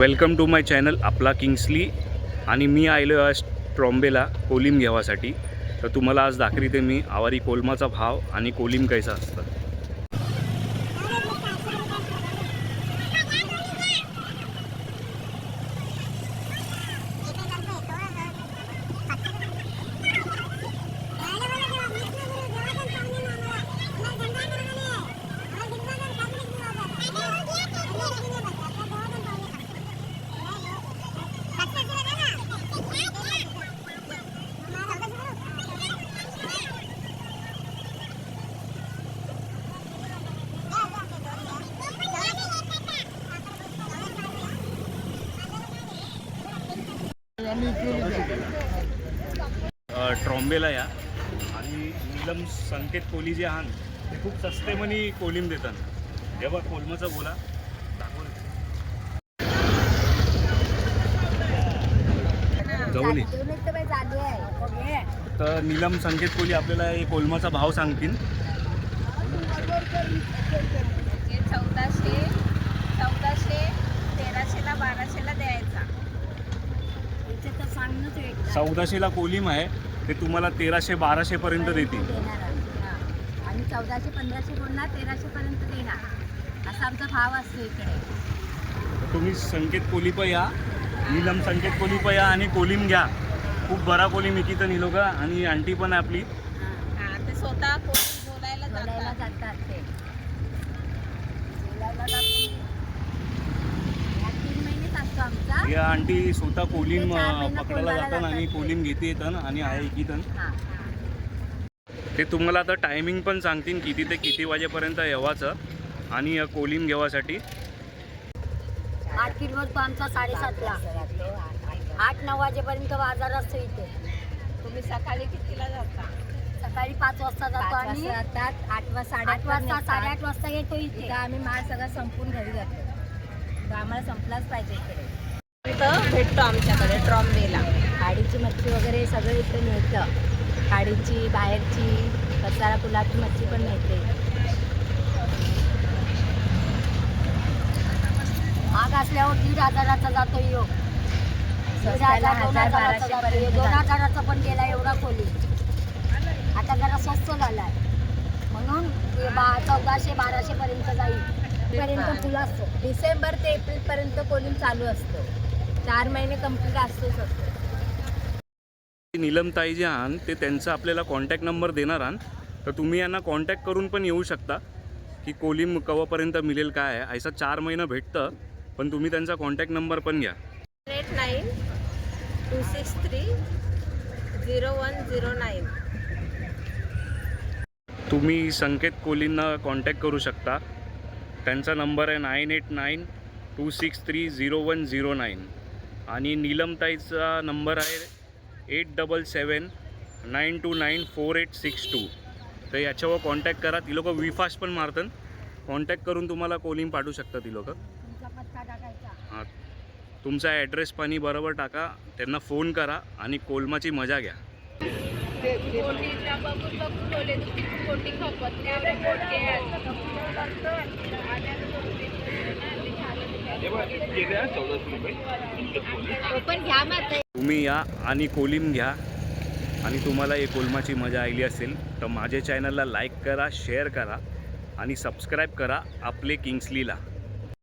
Welcome to my channel आपला Kingsley. आणि मी आलो आज ट्रॉम्बेला कोलिम घेवासाठी. तर तुम्हाला आज दाखवते मी आवारी कोलमाचा भाव आणि कोलिम कैसा असतं. ट्रॉम्बेला या आणि नीलम संकेत कोली जे आहात ते खूप सस्ते मनी कोलिम देतात. जेव्हा कोलमाचं बोला जवली तर नीलम संकेत कोली आपल्याला हे कोलमाचा भाव सांगतील. 1400, 1300ला 1200ला द्यायचा. 1400ला कोलिम आहे ते तुम्हाला 1300-1200 पर्यंत देतील. आणि 1400-1500 बोलणार 1300 पर्यंत देणार असा आमचा भाव असतो इकडे. तुम्ही संकेत कोली पण या, नीलम संकेत कोली पण या आणि कोलिम घ्या. खूप बरा कोलिम इकित निलो का. आणि आंटी पण आपली ते स्वतः बोलायला जातात ते. या आंटी स्वतः कोलिम पकडायला जातात आणि कोलिम घेते येतात आणि आहे इकितात. ते तुम्हाला आता टायमिंग पण सांगतील किती ते किती वाजेपर्यंत येवाचं आणि कोलिम घेवासाठी. मार्केटवर तो आमचा 7:30ला 8-9 वाजेपर्यंत बाजार असतो इथे. तुम्ही सकाळी कितीला जाता? सकाळी 5 वाजता जातो आणि 8 वाजता 8:30 वाजता येतो इथे. आम्ही माल सगळा संपून घरी जातो. तर आम्हाला संपलाच पाहिजे इकडे. इथं भेटतो आमच्याकडे ट्रॉम्बेला. खाडीची मच्छी वगैरे सगळं इथे मिळतं. खाडीची, बाहेरची, कसारा पुलाची मच्छी पण मिळते. महाग असल्यावर 1,500चा जातो यो. 2,000-2,000चा पण गेला एवढा खोली. आता जरा स्वस्त झाला आहे म्हणून 1400-1200 पर्यंत जाईल. पर्यंत फुलं असतो. डिसेंबर ते एप्रिल पर्यंत कोलिम चालू असतो. 4 महिने कंप्लीट असतोच असतो. नीलमताई जे आहात ते त्यांचा आपल्याला कॉन्टॅक्ट नंबर देणार आहात. तर तुम्ही यांना कॉन्टॅक्ट करून पण येऊ शकता की कोलिम कवापर्यंत मिळेल काय आहे. ऐसा 4 महिना भेटतं. पण तुम्ही त्यांचा कॉन्टॅक्ट नंबर पण घ्या. 89-263-0109. तुम्ही संकेत कोलींना कॉन्टॅक्ट करू शकता. त्यांचा नंबर आहे 9892630109 आणि नीलमताईचा नंबर आहे 8779294862. तर याच्यावर कॉन्टॅक्ट करा. ती लोकं विफास्ट पण मारतात. कॉन्टॅक्ट करून तुम्हाला कोलिम पाठवू शकता ती लोकं. हां, तुमचा ॲड्रेस पाणी बरोबर टाका, त्यांना फोन करा आणि कोलमाची मजा घ्या. तुम्ही या आणि कोलिम घ्या आणि तुम्हाला हे कोलमाची मजा आली असेल तर माझ्या चॅनलला लाईक करा, शेअर करा आणि सबस्क्राईब करा आपले किंग्सलीला.